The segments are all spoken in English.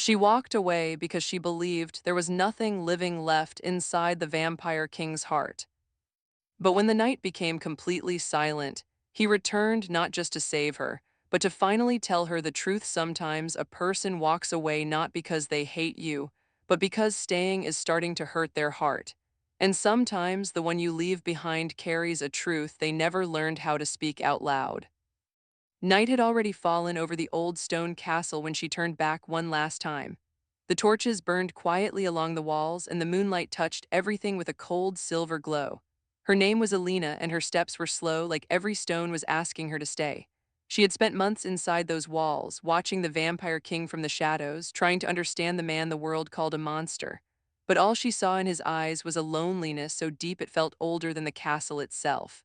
She walked away because she believed there was nothing living left inside the Vampire King's heart. But when the night became completely silent, he returned not just to save her, but to finally tell her the truth. Sometimes a person walks away not because they hate you, but because staying is starting to hurt their heart. And sometimes the one you leave behind carries a truth they never learned how to speak out loud. Night had already fallen over the old stone castle when she turned back one last time. The torches burned quietly along the walls, and the moonlight touched everything with a cold silver glow. Her name was Alina, and her steps were slow, like every stone was asking her to stay. She had spent months inside those walls, watching the Vampire King from the shadows, trying to understand the man the world called a monster. But all she saw in his eyes was a loneliness so deep it felt older than the castle itself.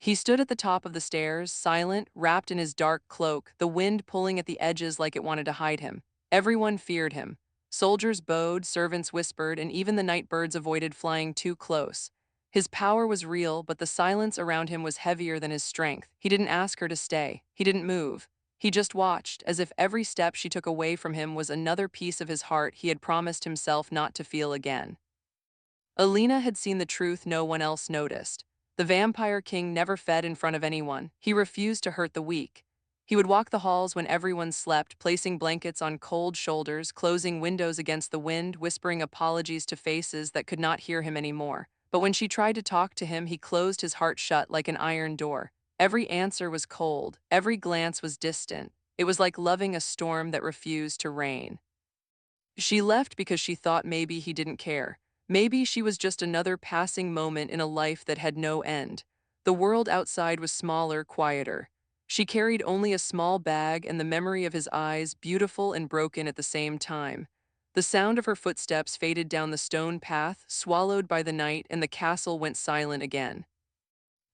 He stood at the top of the stairs, silent, wrapped in his dark cloak, the wind pulling at the edges like it wanted to hide him. Everyone feared him. Soldiers bowed, servants whispered, and even the night birds avoided flying too close. His power was real, but the silence around him was heavier than his strength. He didn't ask her to stay. He didn't move. He just watched, as if every step she took away from him was another piece of his heart he had promised himself not to feel again. Alina had seen the truth no one else noticed. The Vampire King never fed in front of anyone. He refused to hurt the weak. He would walk the halls when everyone slept, placing blankets on cold shoulders, closing windows against the wind, whispering apologies to faces that could not hear him anymore. But when she tried to talk to him, he closed his heart shut like an iron door. Every answer was cold. Every glance was distant. It was like loving a storm that refused to rain. She left because she thought maybe he didn't care. Maybe she was just another passing moment in a life that had no end. The world outside was smaller, quieter. She carried only a small bag and the memory of his eyes, beautiful and broken at the same time. The sound of her footsteps faded down the stone path, swallowed by the night, and the castle went silent again.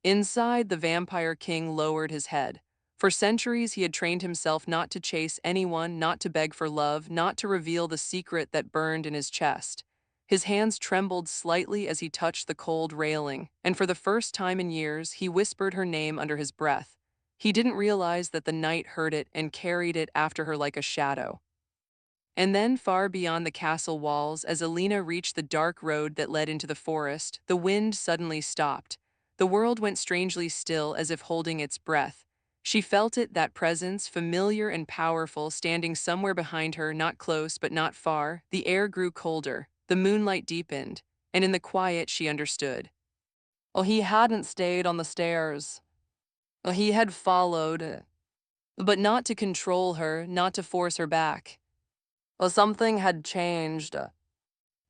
Inside, the Vampire King lowered his head. For centuries, he had trained himself not to chase anyone, not to beg for love, not to reveal the secret that burned in his chest. His hands trembled slightly as he touched the cold railing, and for the first time in years, he whispered her name under his breath. He didn't realize that the night heard it and carried it after her like a shadow. And then, far beyond the castle walls, as Alina reached the dark road that led into the forest, the wind suddenly stopped. The world went strangely still, as if holding its breath. She felt it, that presence, familiar and powerful, standing somewhere behind her, not close but not far. The air grew colder, the moonlight deepened, and in the quiet she understood. Oh, he hadn't stayed on the stairs. Oh, he had followed, but not to control her, not to force her back. Well, something had changed.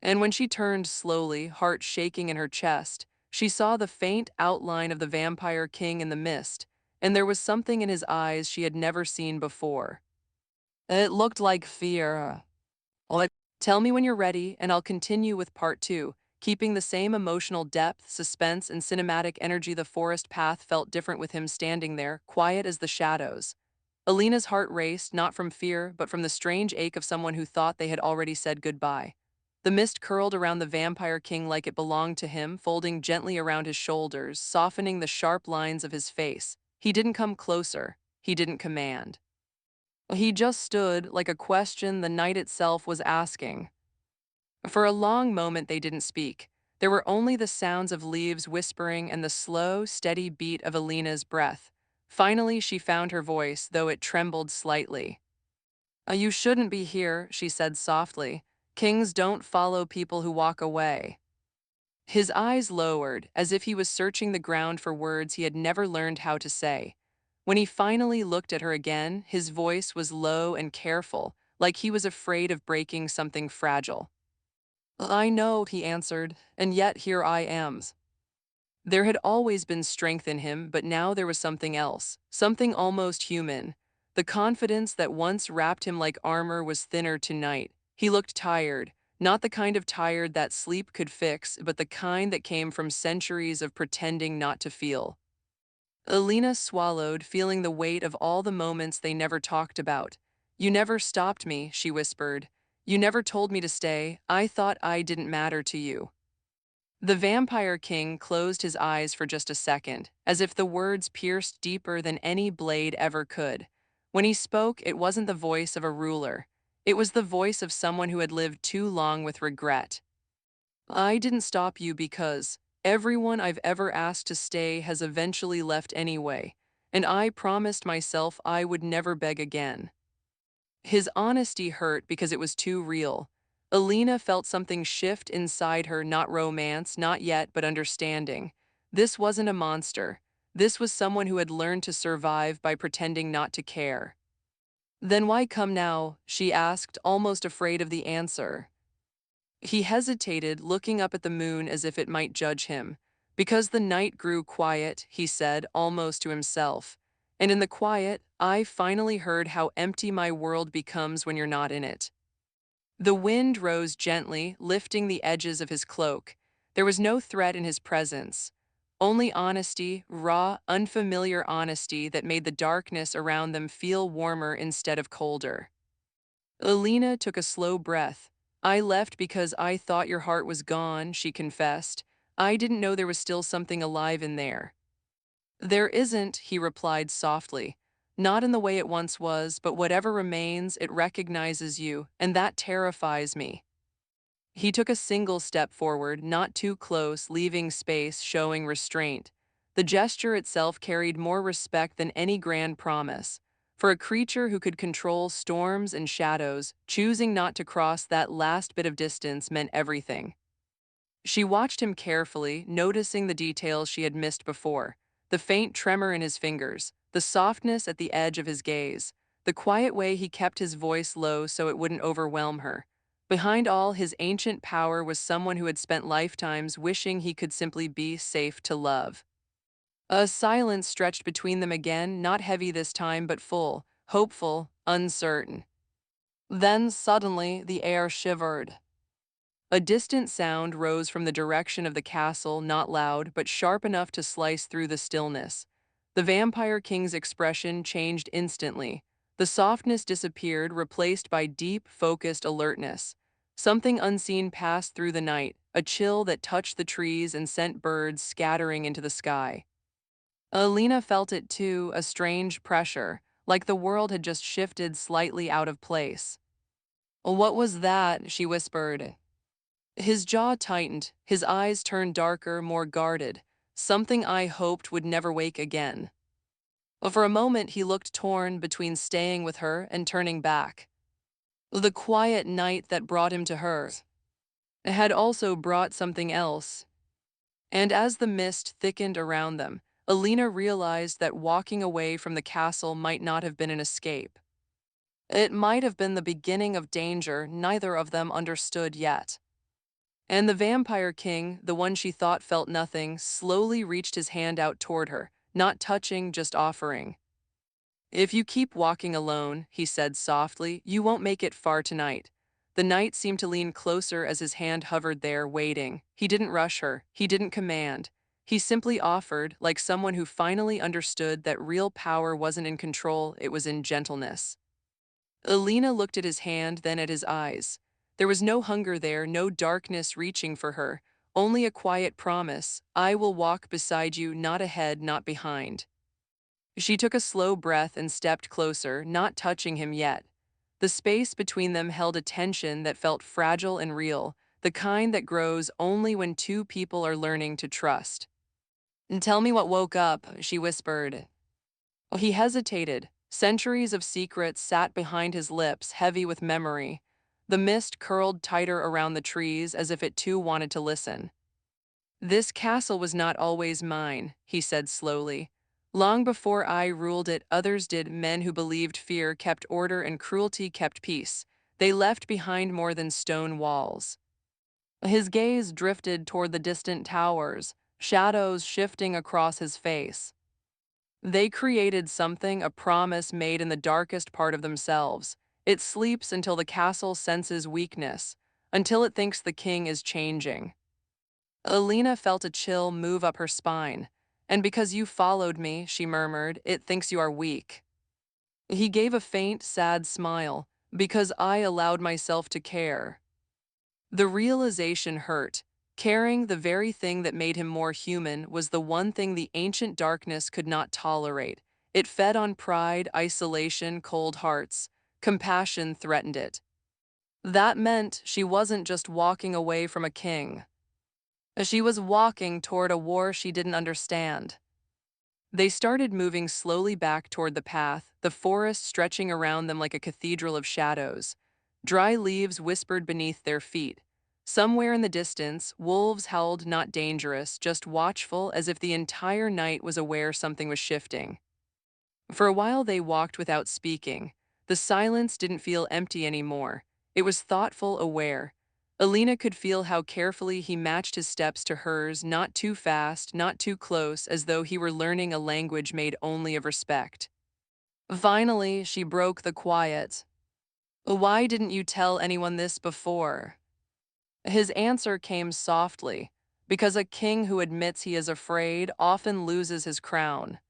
And when she turned slowly, heart shaking in her chest, she saw the faint outline of the Vampire King in the mist, and there was something in his eyes she had never seen before. It looked like fear. Well, tell me when you're ready, and I'll continue with part two, keeping the same emotional depth, suspense, and cinematic energy. The forest path felt different with him standing there, quiet as the shadows. Alina's heart raced, not from fear, but from the strange ache of someone who thought they had already said goodbye. The mist curled around the Vampire King like it belonged to him, folding gently around his shoulders, softening the sharp lines of his face. He didn't come closer. He didn't command. He just stood, like a question the night itself was asking. For a long moment they didn't speak. There were only the sounds of leaves whispering and the slow, steady beat of Alina's breath. Finally, she found her voice, though it trembled slightly. You shouldn't be here," she said softly. "Kings don't follow people who walk away." His eyes lowered, as if he was searching the ground for words he had never learned how to say. When he finally looked at her again, his voice was low and careful, like he was afraid of breaking something fragile. "I know," he answered, "and yet here I am." There had always been strength in him, but now there was something else, something almost human. The confidence that once wrapped him like armor was thinner tonight. He looked tired, not the kind of tired that sleep could fix, but the kind that came from centuries of pretending not to feel. Alina swallowed, feeling the weight of all the moments they never talked about. "You never stopped me," she whispered. "You never told me to stay. I thought I didn't matter to you." The Vampire King closed his eyes for just a second, as if the words pierced deeper than any blade ever could. When he spoke, it wasn't the voice of a ruler. It was the voice of someone who had lived too long with regret. I didn't stop you because everyone I've ever asked to stay has eventually left anyway, and I promised myself I would never beg again. His honesty hurt because it was too real. Alina felt something shift inside her, not romance, not yet, but understanding. This wasn't a monster. This was someone who had learned to survive by pretending not to care. Then why come now? She asked, almost afraid of the answer. He hesitated, looking up at the moon as if it might judge him. Because the night grew quiet, he said, almost to himself. And in the quiet, I finally heard how empty my world becomes when you're not in it. The wind rose gently, lifting the edges of his cloak. There was no threat in his presence. Only honesty, raw, unfamiliar honesty that made the darkness around them feel warmer instead of colder. Alina took a slow breath. I left because I thought your heart was gone, she confessed. I didn't know there was still something alive in there. There isn't, he replied softly. Not in the way it once was, but whatever remains, it recognizes you, and that terrifies me. He took a single step forward, not too close, leaving space, showing restraint. The gesture itself carried more respect than any grand promise. For a creature who could control storms and shadows, choosing not to cross that last bit of distance meant everything. She watched him carefully, noticing the details she had missed before. The faint tremor in his fingers, the softness at the edge of his gaze, the quiet way he kept his voice low so it wouldn't overwhelm her. Behind all his ancient power was someone who had spent lifetimes wishing he could simply be safe to love. A silence stretched between them again, not heavy this time but full, hopeful, uncertain. Then suddenly the air shivered. A distant sound rose from the direction of the castle, not loud, but sharp enough to slice through the stillness. The Vampire King's expression changed instantly. The softness disappeared, replaced by deep, focused alertness. Something unseen passed through the night, a chill that touched the trees and sent birds scattering into the sky. Alina felt it too, a strange pressure, like the world had just shifted slightly out of place. "What was that?" she whispered. His jaw tightened, his eyes turned darker, more guarded, something I hoped would never wake again. For a moment he looked torn between staying with her and turning back. The quiet night that brought him to her had also brought something else, and as the mist thickened around them, Alina realized that walking away from the castle might not have been an escape. It might have been the beginning of danger neither of them understood yet. And the Vampire King, the one she thought felt nothing, slowly reached his hand out toward her, not touching, just offering. If you keep walking alone, he said softly, you won't make it far tonight. The night seemed to lean closer as his hand hovered there, waiting. He didn't rush her, he didn't command. He simply offered, like someone who finally understood that real power wasn't in control, it was in gentleness. Alina looked at his hand, then at his eyes. There was no hunger there, no darkness reaching for her, only a quiet promise, I will walk beside you, not ahead, not behind. She took a slow breath and stepped closer, not touching him yet. The space between them held a tension that felt fragile and real, the kind that grows only when two people are learning to trust. "Tell me what woke up," she whispered. He hesitated. Centuries of secrets sat behind his lips, heavy with memory. The mist curled tighter around the trees as if it too wanted to listen. This castle was not always mine, he said slowly. Long before I ruled it, others did, men who believed fear kept order and cruelty kept peace. They left behind more than stone walls. His gaze drifted toward the distant towers, shadows shifting across his face. They created something, a promise made in the darkest part of themselves. It sleeps until the castle senses weakness, until it thinks the king is changing. Alina felt a chill move up her spine. And because you followed me, she murmured, it thinks you are weak. He gave a faint, sad smile, because I allowed myself to care. The realization hurt. Caring, the very thing that made him more human, was the one thing the ancient darkness could not tolerate. It fed on pride, isolation, cold hearts. Compassion threatened it. That meant she wasn't just walking away from a king. She was walking toward a war she didn't understand. They started moving slowly back toward the path, the forest stretching around them like a cathedral of shadows. Dry leaves whispered beneath their feet. Somewhere in the distance, wolves howled, not dangerous, just watchful, as if the entire night was aware something was shifting. For a while they walked without speaking. The silence didn't feel empty anymore. It was thoughtful, aware. Alina could feel how carefully he matched his steps to hers, not too fast, not too close, as though he were learning a language made only of respect. Finally, she broke the quiet. "Why didn't you tell anyone this before?" His answer came softly, "Because a king who admits he is afraid often loses his crown."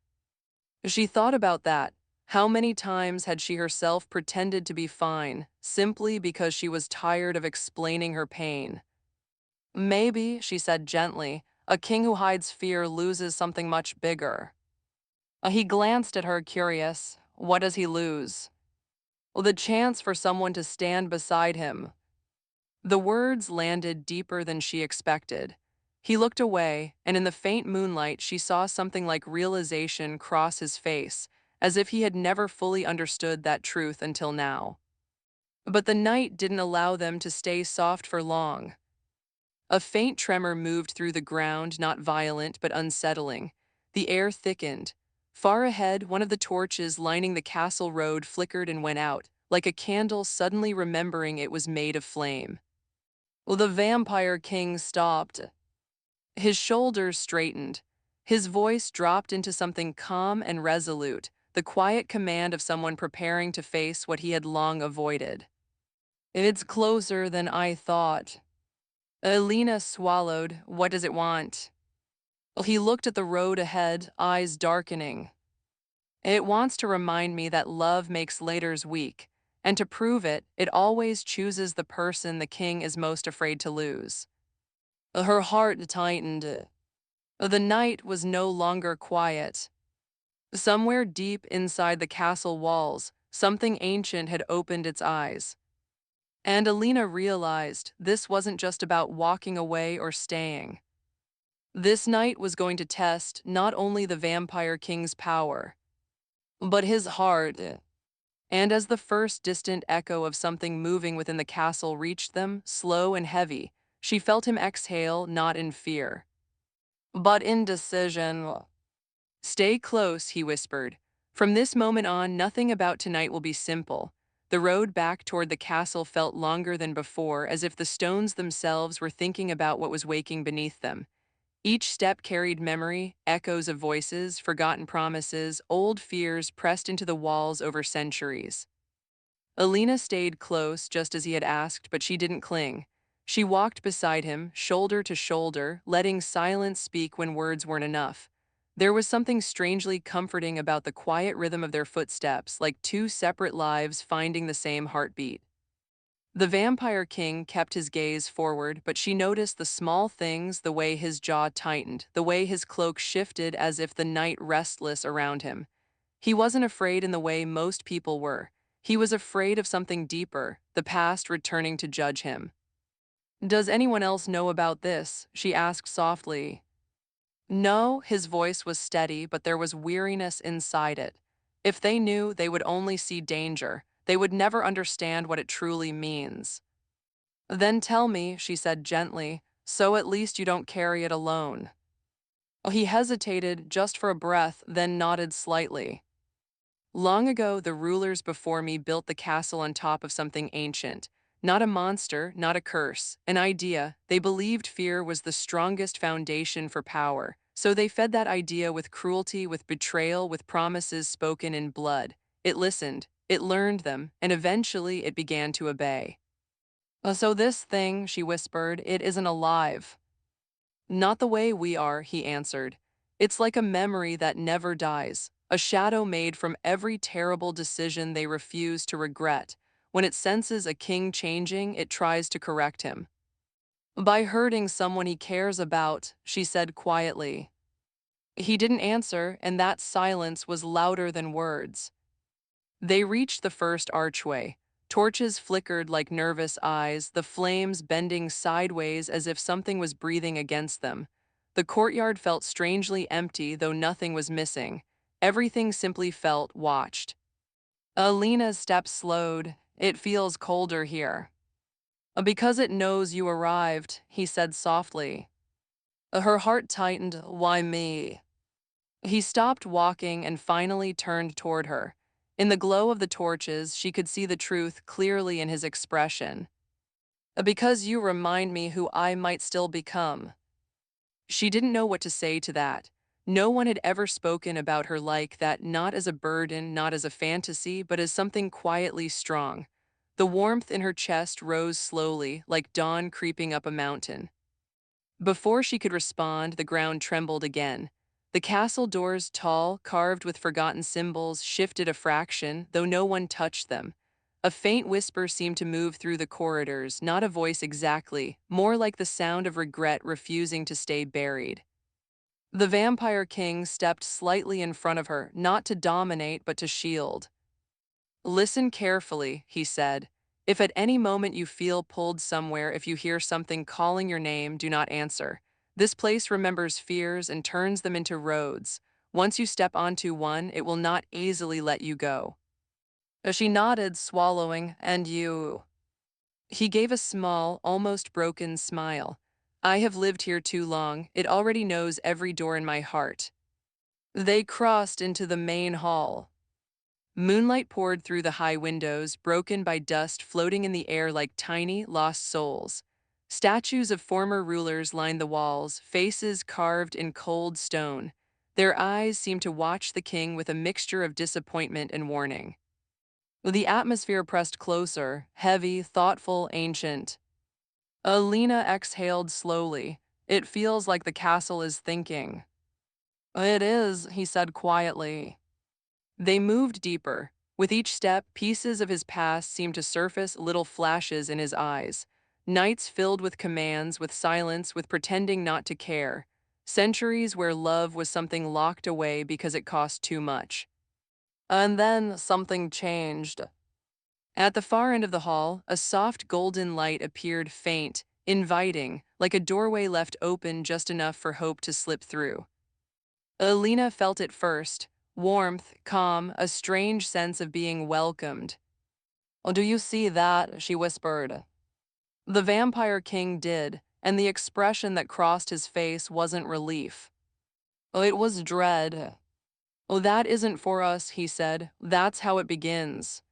She thought about that. How many times had she herself pretended to be fine, simply because she was tired of explaining her pain? "Maybe," she said gently, "a king who hides fear loses something much bigger." He glanced at her, curious. What does he lose? "Well, the chance for someone to stand beside him." The words landed deeper than she expected. He looked away, and in the faint moonlight she saw something like realization cross his face, as if he had never fully understood that truth until now. But the night didn't allow them to stay soft for long. A faint tremor moved through the ground, not violent but unsettling. The air thickened. Far ahead, one of the torches lining the castle road flickered and went out, like a candle suddenly remembering it was made of flame. Well, the vampire king stopped. His shoulders straightened. His voice dropped into something calm and resolute, the quiet command of someone preparing to face what he had long avoided. "It's closer than I thought." Alina swallowed. "What does it want?" Well, he looked at the road ahead, eyes darkening. "It wants to remind me that love makes laters weak, and to prove it, it always chooses the person the king is most afraid to lose." Her heart tightened. The night was no longer quiet. Somewhere deep inside the castle walls, something ancient had opened its eyes. And Alina realized this wasn't just about walking away or staying. This night was going to test not only the vampire king's power, but his heart. And as the first distant echo of something moving within the castle reached them, slow and heavy, she felt him exhale, not in fear, but in decision. "Stay close," he whispered. "From this moment on, nothing about tonight will be simple." The road back toward the castle felt longer than before, as if the stones themselves were thinking about what was waking beneath them. Each step carried memory, echoes of voices, forgotten promises, old fears pressed into the walls over centuries. Alina stayed close, just as he had asked, but she didn't cling. She walked beside him, shoulder to shoulder, letting silence speak when words weren't enough. There was something strangely comforting about the quiet rhythm of their footsteps, like two separate lives finding the same heartbeat. The vampire king kept his gaze forward, but she noticed the small things, the way his jaw tightened, the way his cloak shifted as if the night restless around him. He wasn't afraid in the way most people were. He was afraid of something deeper, the past returning to judge him. "Does anyone else know about this?" she asked softly. No, his voice was steady, but there was weariness inside it. If they knew, they would only see danger. They would never understand what it truly means. "Then tell me," she said gently, "so at least you don't carry it alone." He hesitated just for a breath, then nodded slightly. "Long ago, the rulers before me built the castle on top of something ancient. Not a monster, not a curse, an idea. They believed fear was the strongest foundation for power. So they fed that idea with cruelty, with betrayal, with promises spoken in blood. It listened, it learned them, and eventually it began to obey." "So this thing," she whispered, "it isn't alive." "Not the way we are," he answered. "It's like a memory that never dies, a shadow made from every terrible decision they refuse to regret. When it senses a king changing, it tries to correct him. By hurting someone he cares about," she said quietly. He didn't answer, and that silence was louder than words. They reached the first archway. Torches flickered like nervous eyes, the flames bending sideways as if something was breathing against them. The courtyard felt strangely empty, though nothing was missing. Everything simply felt watched. Alina's steps slowed. It feels colder here. Because it knows you arrived, he said softly. Her heart tightened. Why me? He stopped walking and finally turned toward her. In the glow of the torches, she could see the truth clearly in his expression. Because you remind me who I might still become. She didn't know what to say to that. No one had ever spoken about her like that, not as a burden, not as a fantasy, but as something quietly strong. The warmth in her chest rose slowly, like dawn creeping up a mountain. Before she could respond, the ground trembled again. The castle doors, tall, carved with forgotten symbols, shifted a fraction, though no one touched them. A faint whisper seemed to move through the corridors, not a voice exactly, more like the sound of regret refusing to stay buried. The Vampire King stepped slightly in front of her, not to dominate but to shield. Listen carefully, he said. If at any moment you feel pulled somewhere, if you hear something calling your name, do not answer. This place remembers fears and turns them into roads. Once you step onto one, it will not easily let you go. She nodded, swallowing, and you. He gave a small, almost broken smile. I have lived here too long. It already knows every door in my heart. They crossed into the main hall. Moonlight poured through the high windows, broken by dust floating in the air like tiny, lost souls. Statues of former rulers lined the walls, faces carved in cold stone. Their eyes seemed to watch the king with a mixture of disappointment and warning. The atmosphere pressed closer, heavy, thoughtful, ancient. Alina exhaled slowly. It feels like the castle is thinking. It is, he said quietly. They moved deeper. With each step, pieces of his past seemed to surface, little flashes in his eyes. Nights filled with commands, with silence, with pretending not to care. Centuries where love was something locked away because it cost too much. And then something changed. At the far end of the hall, a soft golden light appeared, faint, inviting, like a doorway left open just enough for hope to slip through. Alina felt it first, warmth, calm, a strange sense of being welcomed. "Oh, do you see that?" she whispered. The Vampire King did, and the expression that crossed his face wasn't relief. Oh, it was dread. "Oh, that isn't for us," he said. "That's how it begins."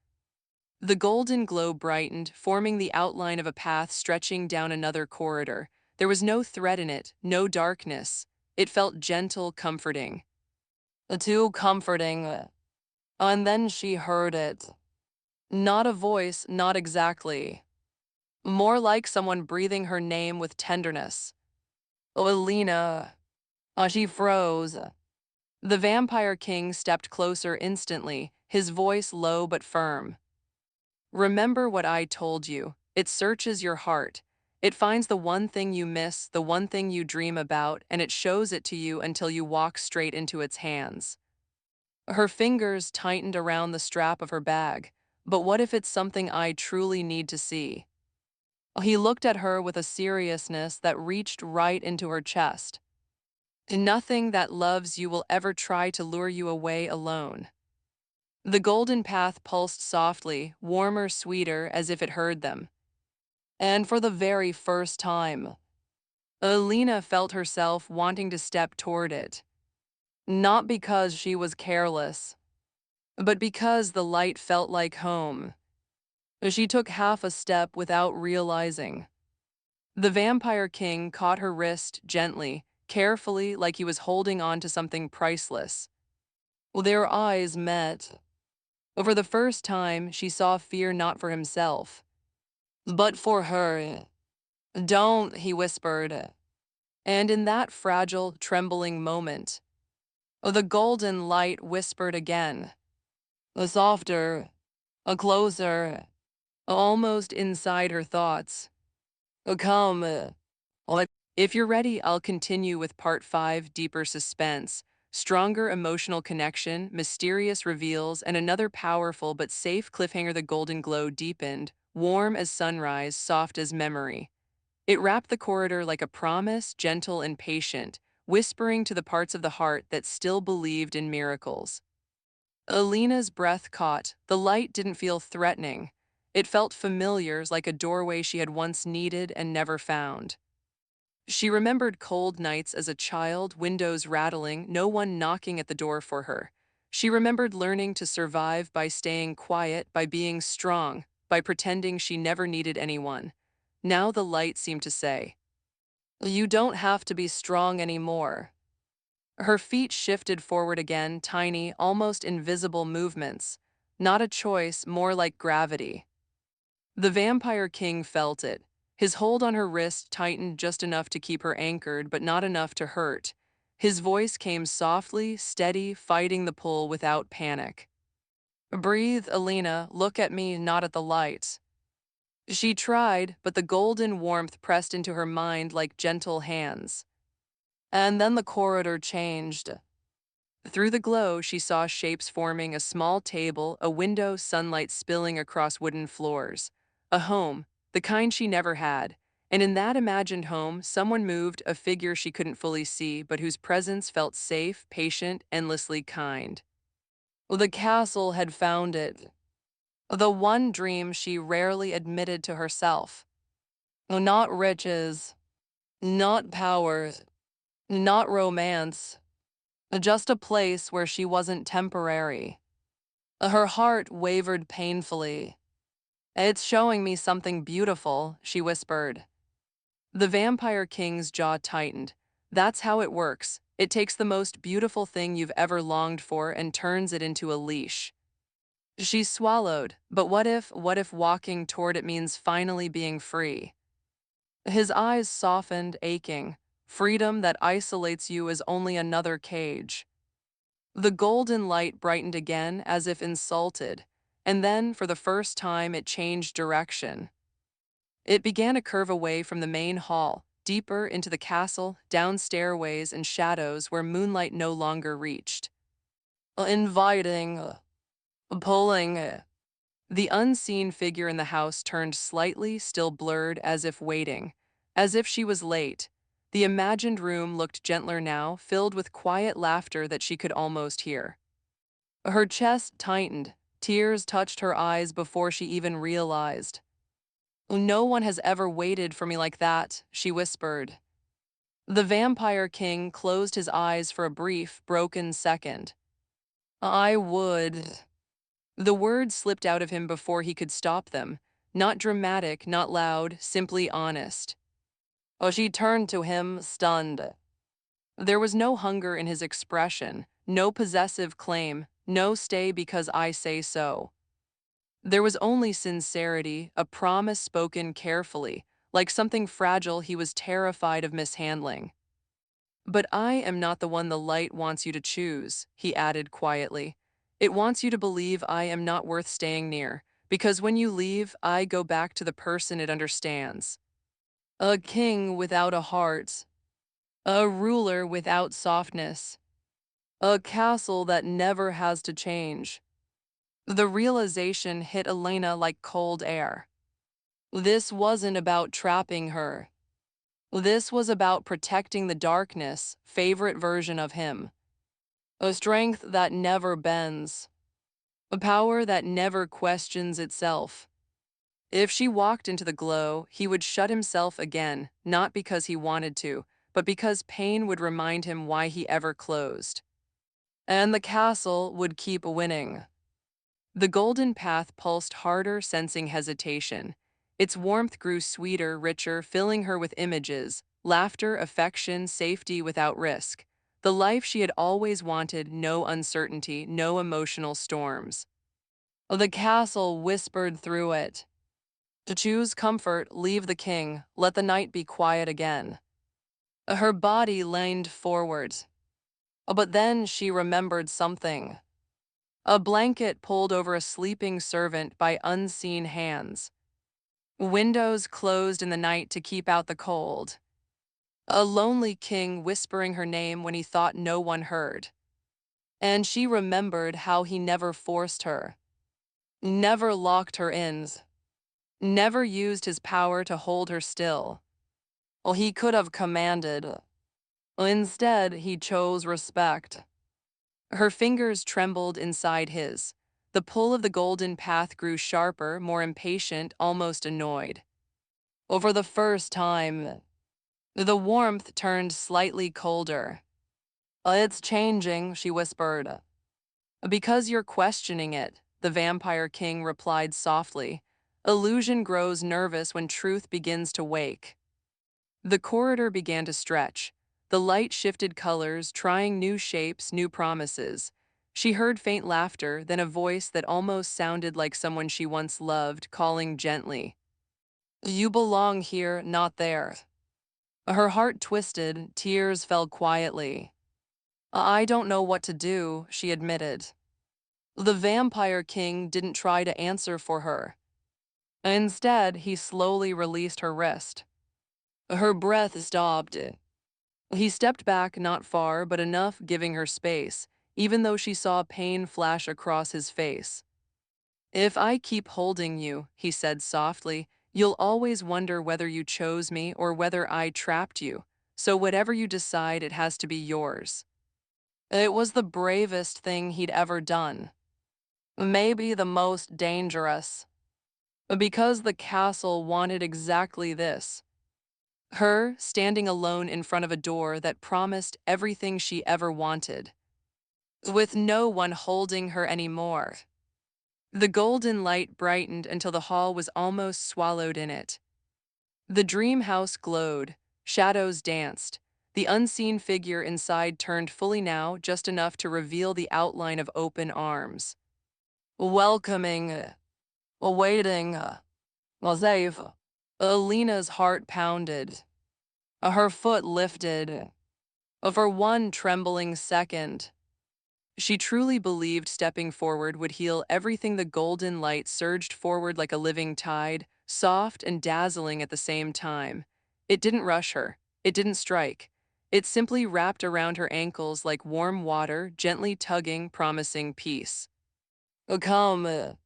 The golden glow brightened, forming the outline of a path stretching down another corridor. There was no threat in it, no darkness. It felt gentle, comforting. Too comforting. And then she heard it. Not a voice, not exactly. More like someone breathing her name with tenderness. Oh, Alina. She froze. The Vampire King stepped closer instantly, his voice low but firm. Remember what I told you. It searches your heart. It finds the one thing you miss, the one thing you dream about, and it shows it to you until you walk straight into its hands. Her fingers tightened around the strap of her bag. But what if it's something I truly need to see? He looked at her with a seriousness that reached right into her chest. Nothing that loves you will ever try to lure you away alone. The golden path pulsed softly, warmer, sweeter, as if it heard them. And for the very first time, Alina felt herself wanting to step toward it. Not because she was careless, but because the light felt like home. She took half a step without realizing. The Vampire King caught her wrist gently, carefully, like he was holding on to something priceless. Their eyes met. For the first time, she saw fear not for himself, but for her. Don't, he whispered. And in that fragile, trembling moment, the golden light whispered again. Softer, closer, almost inside her thoughts. Come. If you're ready, I'll continue with part 5, Deeper Suspense. Stronger emotional connection, mysterious reveals, and another powerful but safe cliffhanger. The golden glow deepened, warm as sunrise, soft as memory. It wrapped the corridor like a promise, gentle and patient, whispering to the parts of the heart that still believed in miracles. Alina's breath caught. The light didn't feel threatening. It felt familiar, like a doorway she had once needed and never found. She remembered cold nights as a child, windows rattling, no one knocking at the door for her. She remembered learning to survive by staying quiet, by being strong, by pretending she never needed anyone. Now the light seemed to say, "You don't have to be strong anymore." Her feet shifted forward again, tiny, almost invisible movements. Not a choice, more like gravity. The Vampire King felt it. His hold on her wrist tightened just enough to keep her anchored, but not enough to hurt. His voice came softly, steady, fighting the pull without panic. "Breathe, Alina. Look at me, not at the lights." She tried, but the golden warmth pressed into her mind like gentle hands. And then the corridor changed. Through the glow, she saw shapes forming: a small table, a window, sunlight spilling across wooden floors. A home, the kind she never had. And in that imagined home, someone moved, a figure she couldn't fully see, but whose presence felt safe, patient, endlessly kind. The castle had found it. The one dream she rarely admitted to herself. Not riches, not power, not romance, just a place where she wasn't temporary. Her heart wavered painfully. "It's showing me something beautiful," she whispered. The Vampire King's jaw tightened. "That's how it works. It takes the most beautiful thing you've ever longed for and turns it into a leash." She swallowed. But what if walking toward it means finally being free? His eyes softened, aching. Freedom that isolates you is only another cage. The golden light brightened again, as if insulted, and then, for the first time, it changed direction. It began to curve away from the main hall, deeper into the castle, down stairways and shadows where moonlight no longer reached. Inviting, pulling. The unseen figure in the house turned slightly, still blurred, as if waiting, as if she was late. The imagined room looked gentler now, filled with quiet laughter that she could almost hear. Her chest tightened. Tears touched her eyes before she even realized. "No one has ever waited for me like that," she whispered. The Vampire King closed his eyes for a brief, broken second. "I would." The words slipped out of him before he could stop them. Not dramatic, not loud, simply honest. She turned to him, stunned. There was no hunger in his expression, no possessive claim, no "stay because I say so." There was only sincerity, a promise spoken carefully, like something fragile he was terrified of mishandling. "But I am not the one the light wants you to choose," he added quietly. "It wants you to believe I am not worth staying near, because when you leave, I go back to the person it understands. A king without a heart, a ruler without softness, a castle that never has to change." The realization hit Elena like cold air. This wasn't about trapping her. This was about protecting the darkness, favorite version of him. A strength that never bends. A power that never questions itself. If she walked into the glow, he would shut himself again, not because he wanted to, but because pain would remind him why he ever closed. And the castle would keep winning. The golden path pulsed harder, sensing hesitation. Its warmth grew sweeter, richer, filling her with images, laughter, affection, safety without risk. The life she had always wanted, no uncertainty, no emotional storms. The castle whispered through it. To choose comfort, leave the king, let the night be quiet again. Her body leaned forward. But then she remembered something. A blanket pulled over a sleeping servant by unseen hands. Windows closed in the night to keep out the cold. A lonely king whispering her name when he thought no one heard. And she remembered how he never forced her, never locked her in, never used his power to hold her still. Well, he could have commanded. Instead, he chose respect. Her fingers trembled inside his. The pull of the golden path grew sharper, more impatient, almost annoyed. For the first time, the warmth turned slightly colder. It's changing, she whispered. Because you're questioning it, the vampire king replied softly. Illusion grows nervous when truth begins to wake. The corridor began to stretch. The light shifted colors, trying new shapes, new promises. She heard faint laughter, then a voice that almost sounded like someone she once loved, calling gently. You belong here, not there. Her heart twisted, tears fell quietly. I don't know what to do, she admitted. The vampire king didn't try to answer for her. Instead, he slowly released her wrist. Her breath stopped. He stepped back not far, but enough, giving her space, even though she saw pain flash across his face. If I keep holding you, he said softly, you'll always wonder whether you chose me or whether I trapped you. So whatever you decide, it has to be yours. It was the bravest thing he'd ever done. Maybe the most dangerous. Because the castle wanted exactly this. Her standing alone in front of a door that promised everything she ever wanted, with no one holding her anymore. The golden light brightened until the hall was almost swallowed in it. The dream house glowed, shadows danced. The unseen figure inside turned fully now, just enough to reveal the outline of open arms. Welcoming, awaiting, safe. Alina's heart pounded. Her foot lifted. For one trembling second, she truly believed stepping forward would heal everything. The golden light surged forward like a living tide, soft and dazzling at the same time. It didn't rush her. It didn't strike. It simply wrapped around her ankles like warm water, gently tugging, promising peace. Come.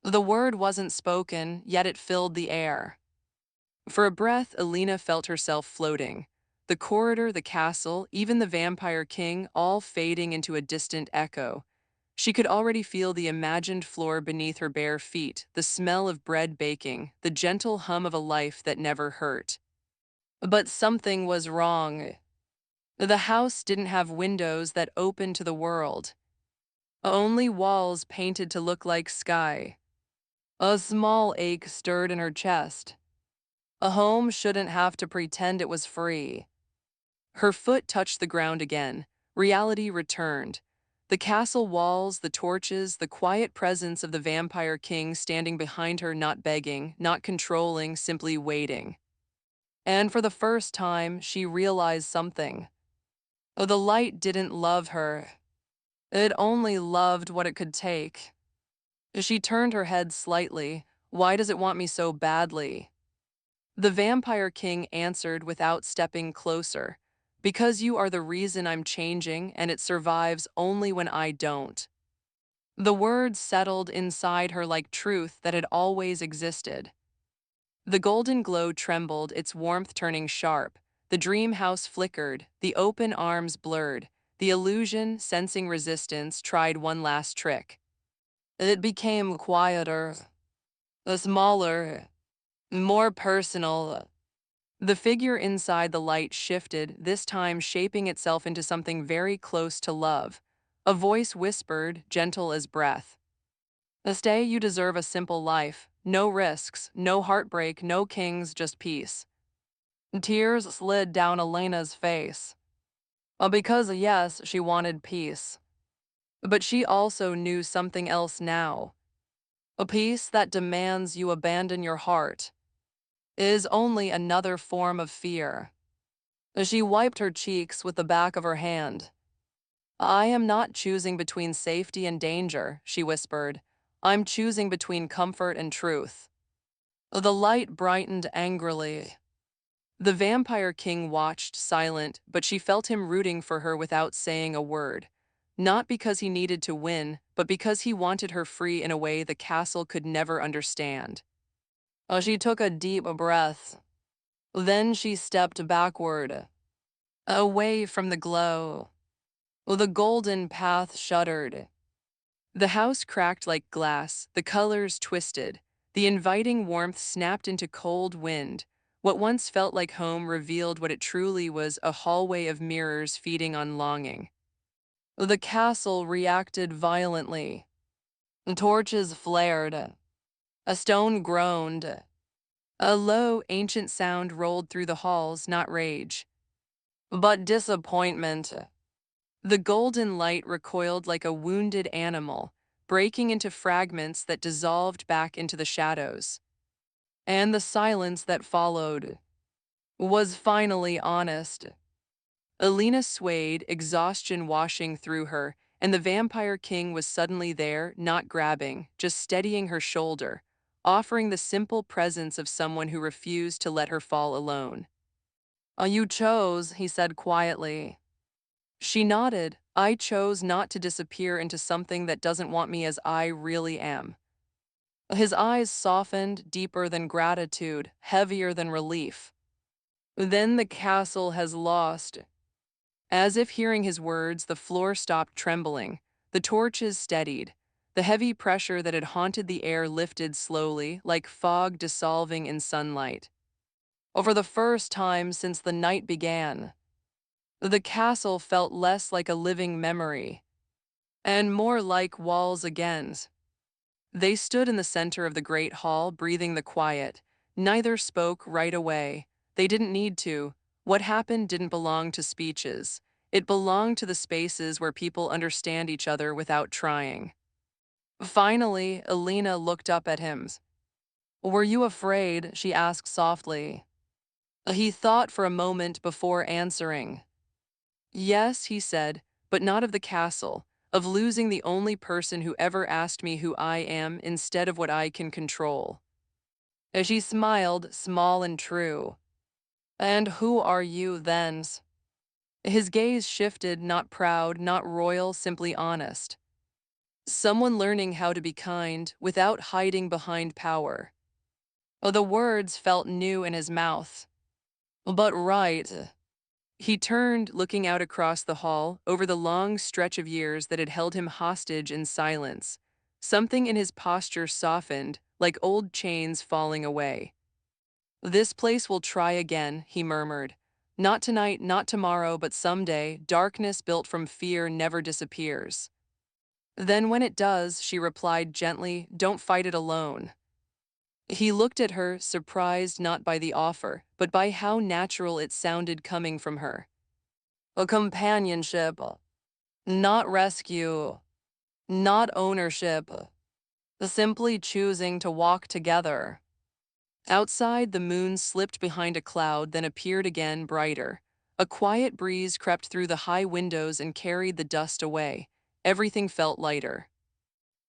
The word wasn't spoken, yet it filled the air. For a breath, Alina felt herself floating. The corridor, the castle, even the vampire king, all fading into a distant echo. She could already feel the imagined floor beneath her bare feet, the smell of bread baking, the gentle hum of a life that never hurt. But something was wrong. The house didn't have windows that opened to the world. Only walls painted to look like sky. A small ache stirred in her chest. A home shouldn't have to pretend it was free. Her foot touched the ground again. Reality returned. The castle walls, the torches, the quiet presence of the vampire king standing behind her, not begging, not controlling, simply waiting. And for the first time, she realized something. The light didn't love her. It only loved what it could take. She turned her head slightly. Why does it want me so badly? The vampire king answered without stepping closer. Because you are the reason I'm changing, and it survives only when I don't. The words settled inside her like truth that had always existed. The golden glow trembled, its warmth turning sharp. The dream house flickered, the open arms blurred. The illusion, sensing resistance, tried one last trick. It became quieter, smaller, more personal. The figure inside the light shifted, this time shaping itself into something very close to love. A voice whispered, gentle as breath. Stay, you deserve a simple life. No risks, no heartbreak, no kings, just peace. Tears slid down Elena's face. Because, yes, she wanted peace. But she also knew something else now. A peace that demands you abandon your heart is only another form of fear. She wiped her cheeks with the back of her hand. I am not choosing between safety and danger, she whispered. I'm choosing between comfort and truth. The light brightened angrily. The vampire king watched, silent, but she felt him rooting for her without saying a word. not because he needed to win, but because he wanted her free in a way the castle could never understand. She took a deep breath. Then she stepped backward, away from the glow. The golden path shuddered. The house cracked like glass, the colors twisted. The inviting warmth snapped into cold wind. What once felt like home revealed what it truly was, a hallway of mirrors feeding on longing. The castle reacted violently. Torches flared. A stone groaned. A low, ancient sound rolled through the halls, not rage, but disappointment. The golden light recoiled like a wounded animal, breaking into fragments that dissolved back into the shadows. And the silence that followed was finally honest. Alina swayed, exhaustion washing through her, and the vampire king was suddenly there, not grabbing, just steadying her shoulder, offering the simple presence of someone who refused to let her fall alone. You chose, he said quietly. She nodded. I chose not to disappear into something that doesn't want me as I really am. His eyes softened, deeper than gratitude, heavier than relief. Then the castle has lost. As if hearing his words, the floor stopped trembling. The torches steadied. The heavy pressure that had haunted the air lifted slowly, like fog dissolving in sunlight. For the first time since the night began, the castle felt less like a living memory, and more like walls again. They stood in the center of the great hall, breathing the quiet. Neither spoke right away. They didn't need to. What happened didn't belong to speeches. It belonged to the spaces where people understand each other without trying. Finally, Alina looked up at him. Were you afraid? She asked softly. He thought for a moment before answering. Yes, he said, but not of the castle, of losing the only person who ever asked me who I am instead of what I can control. As she smiled, small and true. And who are you then? His gaze shifted, not proud, not royal, simply honest. Someone learning how to be kind without hiding behind power. The words felt new in his mouth. But right. He turned, looking out across the hall, over the long stretch of years that had held him hostage in silence. Something in his posture softened, like old chains falling away. This place will try again, he murmured. Not tonight, not tomorrow, but someday. Darkness built from fear never disappears. Then when it does, she replied gently, don't fight it alone. He looked at her, surprised not by the offer, but by how natural it sounded coming from her. A companionship, not rescue, not ownership, simply choosing to walk together. Outside, the moon slipped behind a cloud, then appeared again, brighter. A quiet breeze crept through the high windows and carried the dust away. Everything felt lighter.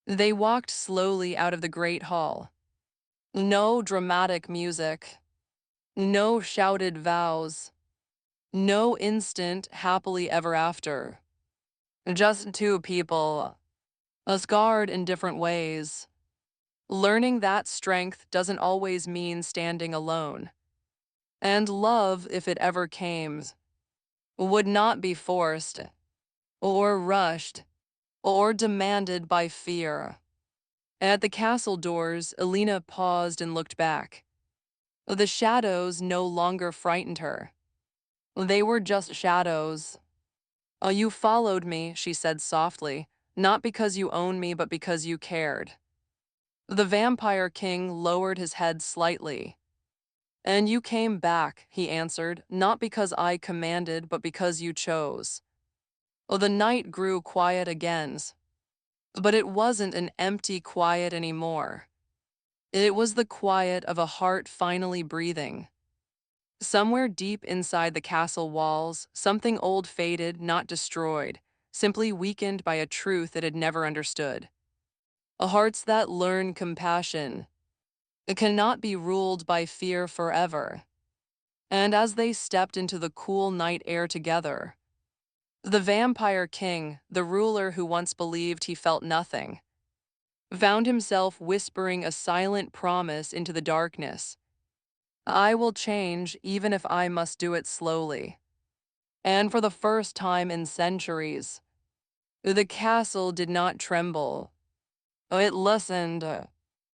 They walked slowly out of the great hall. No dramatic music, no shouted vows, no instant happily ever after. Just two people, scarred in different ways. Learning that strength doesn't always mean standing alone. And love, if it ever came, would not be forced, or rushed, or demanded by fear. At the castle doors, Alina paused and looked back. The shadows no longer frightened her. They were just shadows. You followed me, she said softly, not because you own me, but because you cared. The vampire king lowered his head slightly. And you came back, he answered, not because I commanded, but because you chose. The night grew quiet again. But it wasn't an empty quiet anymore. It was the quiet of a heart finally breathing. Somewhere deep inside the castle walls, something old faded, not destroyed, simply weakened by a truth it had never understood. Hearts that learn compassion cannot be ruled by fear forever. And as they stepped into the cool night air together, The vampire king, the ruler who once believed he felt nothing, found himself whispering a silent promise into the darkness. I will change even if I must do it slowly. And for the first time in centuries, the castle did not tremble. It listened.